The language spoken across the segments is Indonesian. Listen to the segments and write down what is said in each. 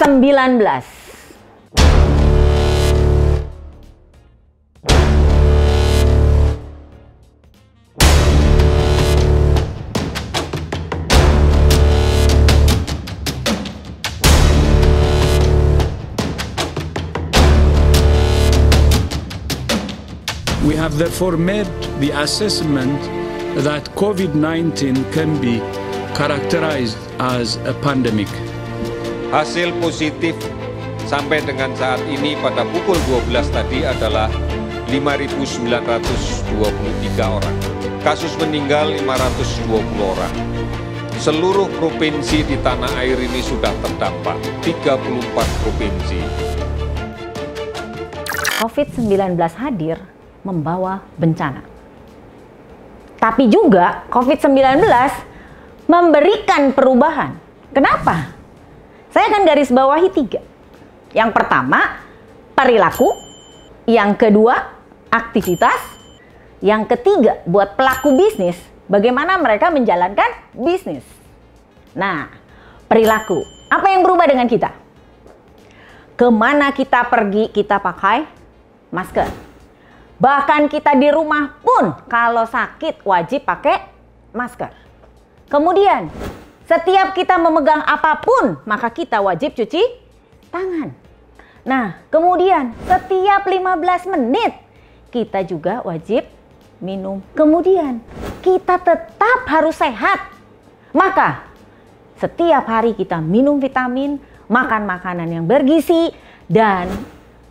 COVID-19. We have therefore made the assessment that COVID-19 can be characterized as a pandemic. Hasil positif sampai dengan saat ini pada pukul 12 tadi adalah 5.923 orang. Kasus meninggal 520 orang. Seluruh provinsi di tanah air ini sudah terdampak, 34 provinsi. COVID-19 hadir membawa bencana. Tapi juga COVID-19 memberikan perubahan. Kenapa? Saya akan garis bawahi 3. Yang pertama, perilaku. Yang kedua, aktivitas. Yang ketiga, buat pelaku bisnis, bagaimana mereka menjalankan bisnis. Nah, perilaku. Apa yang berubah dengan kita? Kemana kita pergi, kita pakai masker. Bahkan kita di rumah pun kalau sakit wajib pakai masker. Kemudian, setiap kita memegang apapun, maka kita wajib cuci tangan. Nah, kemudian setiap 15 menit kita juga wajib minum. Kemudian, kita tetap harus sehat. Maka, setiap hari kita minum vitamin, makan makanan yang bergizi, dan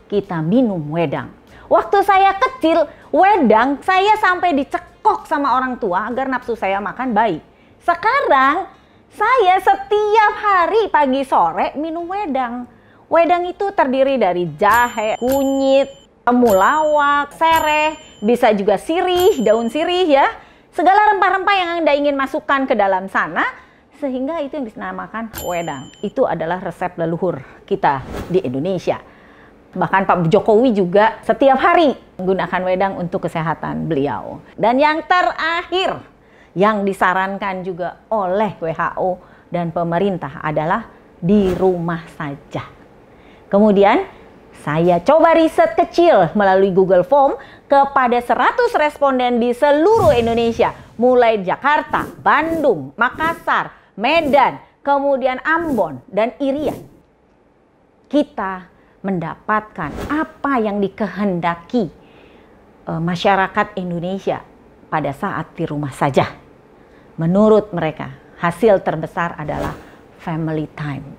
kita minum wedang. Waktu saya kecil, wedang saya sampai dicekok sama orang tua agar nafsu saya makan baik. Sekarang, saya setiap hari pagi sore minum wedang. Wedang itu terdiri dari jahe, kunyit, temulawak, sereh, bisa juga sirih, daun sirih ya. Segala rempah-rempah yang Anda ingin masukkan ke dalam sana, sehingga itu yang dinamakan wedang. Itu adalah resep leluhur kita di Indonesia. Bahkan Pak Jokowi juga setiap hari menggunakan wedang untuk kesehatan beliau. Dan yang terakhir, yang disarankan juga oleh WHO dan pemerintah adalah di rumah saja. Kemudian, saya coba riset kecil melalui Google Form kepada 100 responden di seluruh Indonesia. Mulai Jakarta, Bandung, Makassar, Medan, kemudian Ambon, dan Irian. Kita mendapatkan apa yang dikehendaki masyarakat Indonesia pada saat di rumah saja. Menurut mereka, hasil terbesar adalah family time.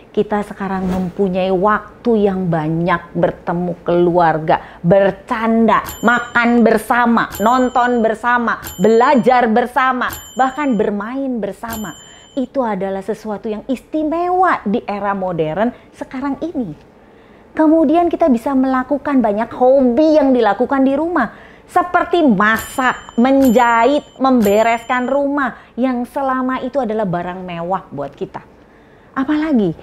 Kita sekarang mempunyai waktu yang banyak bertemu keluarga, bercanda, makan bersama, nonton bersama, belajar bersama, bahkan bermain bersama. Itu adalah sesuatu yang istimewa di era modern sekarang ini. Kemudian kita bisa melakukan banyak hobi yang dilakukan di rumah. Seperti masak, menjahit, membereskan rumah. Yang selama itu adalah barang mewah buat kita. Apalagi,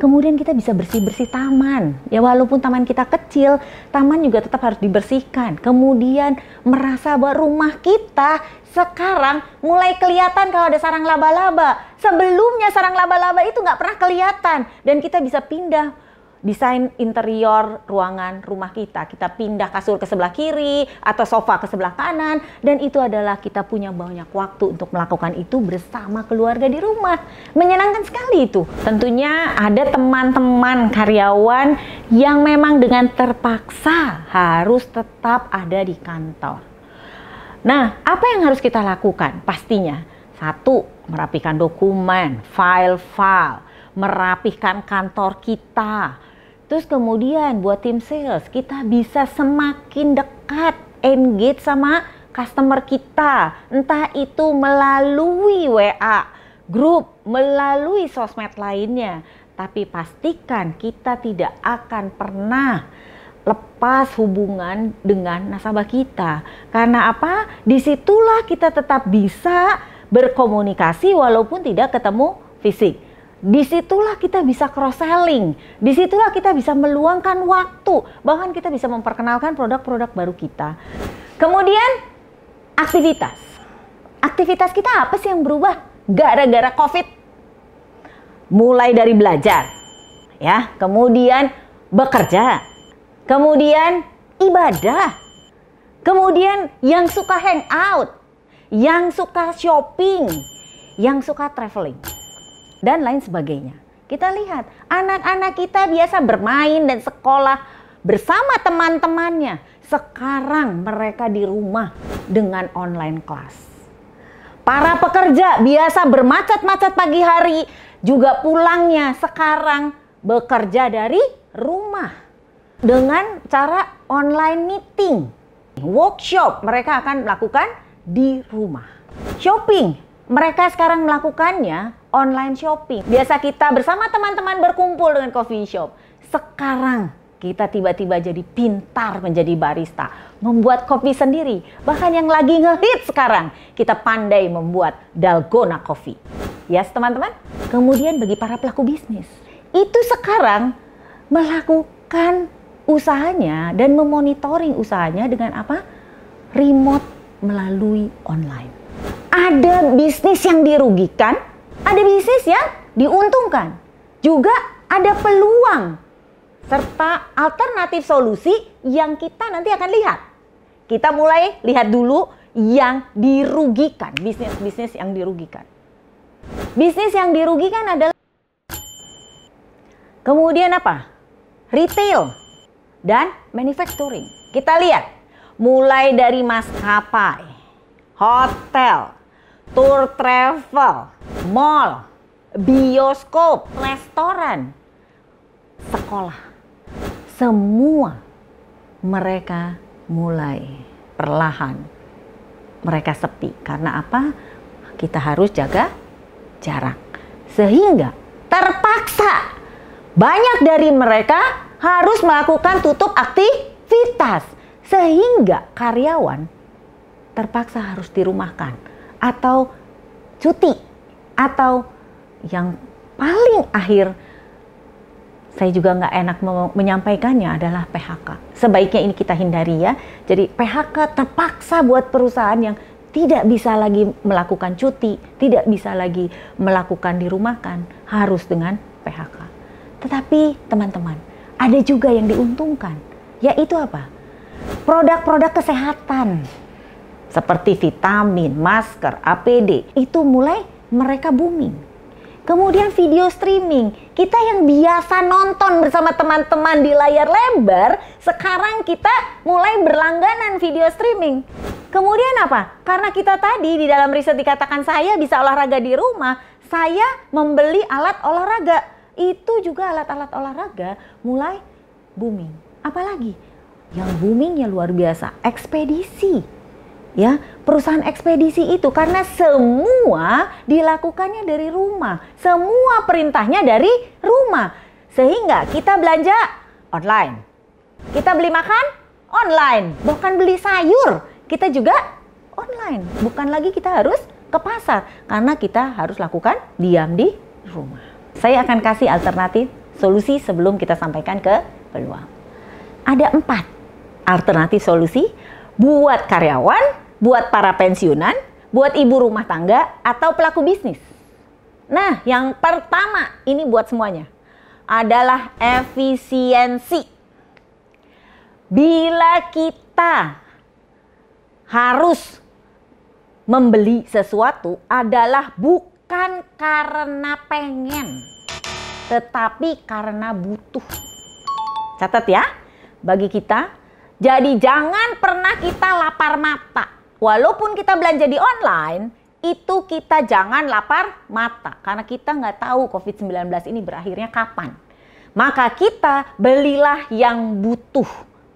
kemudian kita bisa bersih-bersih taman. Ya walaupun taman kita kecil, taman juga tetap harus dibersihkan. Kemudian merasa bahwa rumah kita sekarang mulai kelihatan kalau ada sarang laba-laba. Sebelumnya sarang laba-laba itu nggak pernah kelihatan. Dan kita bisa pindah desain interior ruangan rumah kita. Kita pindah kasur ke sebelah kiri atau sofa ke sebelah kanan. Dan itu adalah kita punya banyak waktu untuk melakukan itu bersama keluarga di rumah. Menyenangkan sekali itu. Tentunya ada teman-teman karyawan yang memang dengan terpaksa harus tetap ada di kantor. Nah, apa yang harus kita lakukan? Pastinya, 1, merapikan dokumen, file-file, merapihkan kantor kita. Terus kemudian buat tim sales, kita bisa semakin dekat engage sama customer kita. Entah itu melalui WA, grup, melalui sosmed lainnya. Tapi pastikan kita tidak akan pernah lepas hubungan dengan nasabah kita. Karena apa? Disitulah kita tetap bisa berkomunikasi walaupun tidak ketemu fisik. Disitulah kita bisa cross-selling, disitulah kita bisa meluangkan waktu, bahkan kita bisa memperkenalkan produk-produk baru kita. Kemudian, aktivitas. Aktivitas kita apa sih yang berubah gara-gara COVID? Mulai dari belajar, ya, kemudian bekerja, kemudian ibadah, kemudian yang suka hangout, yang suka shopping, yang suka traveling, dan lain sebagainya. Kita lihat anak-anak kita biasa bermain dan sekolah bersama teman-temannya. Sekarang mereka di rumah dengan online class. Para pekerja biasa bermacet-macet pagi hari, juga pulangnya sekarang bekerja dari rumah dengan cara online meeting. Workshop mereka akan melakukan di rumah. Shopping mereka sekarang melakukannya online shopping. Biasa kita bersama teman-teman berkumpul dengan coffee shop. Sekarang kita tiba-tiba jadi pintar menjadi barista, membuat kopi sendiri. Bahkan yang lagi ngehit sekarang, kita pandai membuat dalgona coffee. Yes, teman-teman. Kemudian bagi para pelaku bisnis, itu sekarang melakukan usahanya dan memonitoring usahanya dengan apa? Remote melalui online. Ada bisnis yang dirugikan, ada bisnis yang diuntungkan. Juga ada peluang serta alternatif solusi yang kita nanti akan lihat. Kita mulai lihat dulu yang dirugikan, bisnis-bisnis yang dirugikan. Bisnis yang dirugikan adalah kemudian apa? Retail dan manufacturing. Kita lihat mulai dari maskapai, hotel, tour travel, mall, bioskop, restoran, sekolah. Semua mereka mulai perlahan mereka sepi. Karena apa? Kita harus jaga jarak. Sehingga terpaksa banyak dari mereka harus melakukan tutup aktivitas. Sehingga karyawan terpaksa harus dirumahkan atau cuti, atau yang paling akhir saya juga nggak enak menyampaikannya adalah PHK. Sebaiknya ini kita hindari ya. Jadi PHK terpaksa buat perusahaan yang tidak bisa lagi melakukan cuti, tidak bisa lagi melakukan dirumahkan, harus dengan PHK. Tetapi teman-teman, ada juga yang diuntungkan, yaitu apa? Produk-produk kesehatan seperti vitamin, masker, APD itu mulai mereka booming. Kemudian video streaming, kita yang biasa nonton bersama teman-teman di layar lebar, sekarang kita mulai berlangganan video streaming. Kemudian apa? Karena kita tadi di dalam riset dikatakan saya bisa olahraga di rumah, saya membeli alat olahraga. Itu juga alat-alat olahraga mulai booming. Apalagi yang boomingnya luar biasa, ekspedisi. Ya, perusahaan ekspedisi itu karena semua dilakukannya dari rumah, semua perintahnya dari rumah, sehingga kita belanja online, kita beli makan online, bahkan beli sayur kita juga online, bukan lagi kita harus ke pasar karena kita harus lakukan diam di rumah. Saya akan kasih alternatif solusi sebelum kita sampaikan ke peluang. Ada 4 alternatif solusi buat karyawan, buat para pensiunan, buat ibu rumah tangga, atau pelaku bisnis. Nah, yang pertama ini buat semuanya adalah efisiensi. Bila kita harus membeli sesuatu adalah bukan karena pengen, tetapi karena butuh. Catat ya, bagi kita. Jadi jangan pernah kita lapar mata. Walaupun kita belanja di online, itu kita jangan lapar mata. Karena kita nggak tahu COVID-19 ini berakhirnya kapan. Maka kita belilah yang butuh.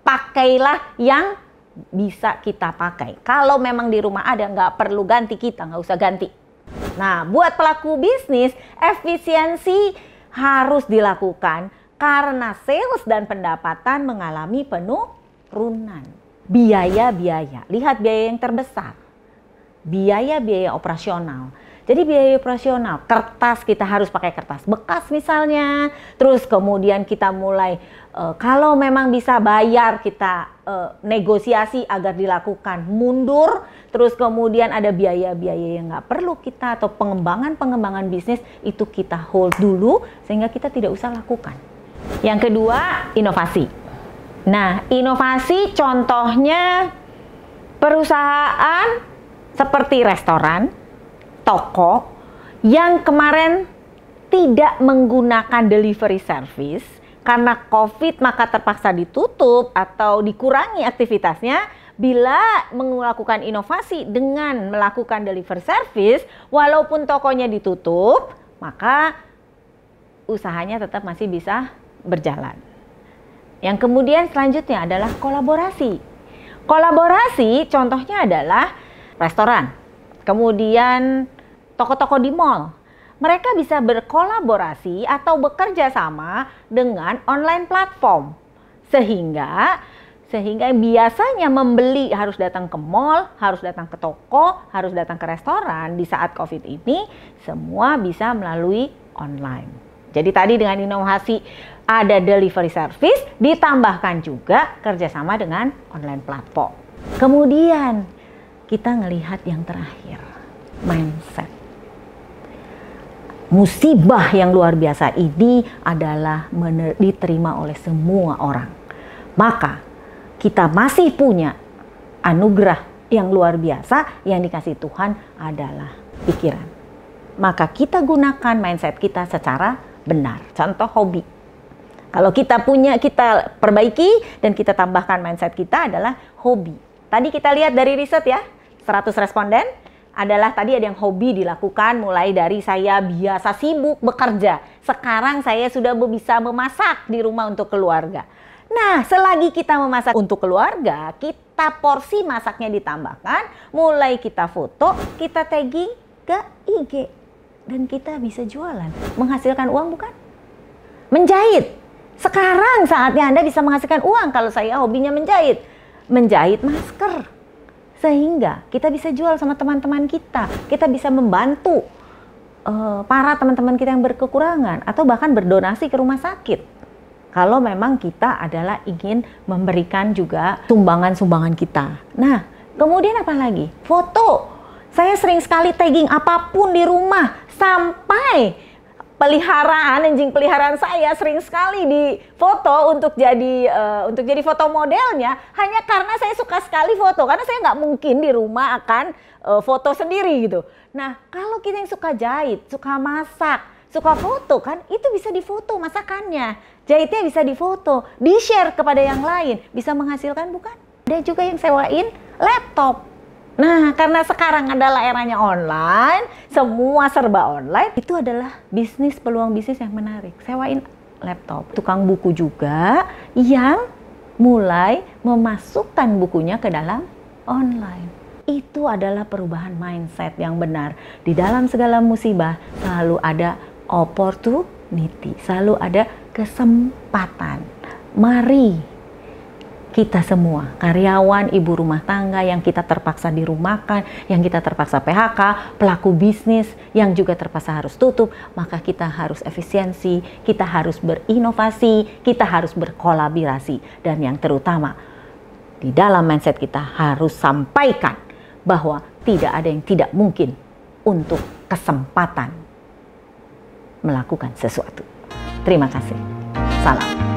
Pakailah yang bisa kita pakai. Kalau memang di rumah ada, nggak perlu ganti, kita nggak usah ganti. Nah, buat pelaku bisnis, efisiensi harus dilakukan karena sales dan pendapatan mengalami penurunan. Biaya-biaya, lihat biaya yang terbesar, biaya-biaya operasional. Jadi biaya operasional, kertas kita harus pakai kertas bekas misalnya, terus kemudian kita mulai kalau memang bisa bayar kita negosiasi agar dilakukan mundur, terus kemudian ada biaya-biaya yang nggak perlu kita atau pengembangan bisnis itu kita hold dulu sehingga kita tidak usah lakukan. Yang kedua, inovasi. Nah, inovasi contohnya perusahaan seperti restoran, toko yang kemarin tidak menggunakan delivery service karena COVID maka terpaksa ditutup atau dikurangi aktivitasnya. Bila melakukan inovasi dengan melakukan delivery service, walaupun tokonya ditutup, maka usahanya tetap masih bisa berjalan. Yang kemudian selanjutnya adalah kolaborasi. Kolaborasi contohnya adalah restoran, kemudian toko-toko di mall. Mereka bisa berkolaborasi atau bekerja sama dengan online platform. Sehingga biasanya membeli harus datang ke mall, harus datang ke toko, harus datang ke restoran. Di saat COVID ini semua bisa melalui online. Jadi tadi dengan inovasi ada delivery service, ditambahkan juga kerjasama dengan online platform. Kemudian kita ngelihat yang terakhir, mindset. Musibah yang luar biasa ini adalah diterima oleh semua orang. Maka kita masih punya anugerah yang luar biasa yang dikasih Tuhan adalah pikiran. Maka kita gunakan mindset kita secara benar. Contoh hobi. Kalau kita punya, kita perbaiki dan kita tambahkan mindset kita adalah hobi. Tadi kita lihat dari riset ya, 100 responden adalah tadi ada yang hobi dilakukan mulai dari saya biasa sibuk bekerja. Sekarang saya sudah bisa memasak di rumah untuk keluarga. Nah, selagi kita memasak untuk keluarga, kita porsi masaknya ditambahkan, mulai kita foto, kita tagging ke IG. Dan kita bisa jualan. Menghasilkan uang bukan? Menjahit. Sekarang saatnya Anda bisa menghasilkan uang kalau saya hobinya menjahit. Menjahit masker. Sehingga kita bisa jual sama teman-teman kita. Kita bisa membantu para teman-teman kita yang berkekurangan. Atau bahkan berdonasi ke rumah sakit. Kalau memang kita adalah ingin memberikan juga sumbangan-sumbangan kita. Nah, kemudian apa lagi? Foto. Saya sering sekali tagging apapun di rumah. Sampai anjing peliharaan saya sering sekali difoto untuk jadi foto modelnya, hanya karena saya suka sekali foto, karena saya nggak mungkin di rumah akan foto sendiri gitu. Nah, kalau kita yang suka jahit, suka masak, suka foto kan, itu bisa difoto masakannya, jahitnya bisa difoto, di-share kepada yang lain, bisa menghasilkan bukan? Ada juga yang sewain laptop. Nah, karena sekarang adalah eranya online, semua serba online, itu adalah peluang bisnis yang menarik. Sewain laptop. Tukang buku juga yang mulai memasukkan bukunya ke dalam online. Itu adalah perubahan mindset yang benar. Di dalam segala musibah selalu ada opportunity, selalu ada kesempatan. Mari kita semua, karyawan, ibu rumah tangga yang kita terpaksa dirumahkan, yang kita terpaksa PHK, pelaku bisnis yang juga terpaksa harus tutup, maka kita harus efisiensi, kita harus berinovasi, kita harus berkolaborasi. Dan yang terutama, di dalam mindset kita harus sampaikan bahwa tidak ada yang tidak mungkin untuk kesempatan melakukan sesuatu. Terima kasih. Salam.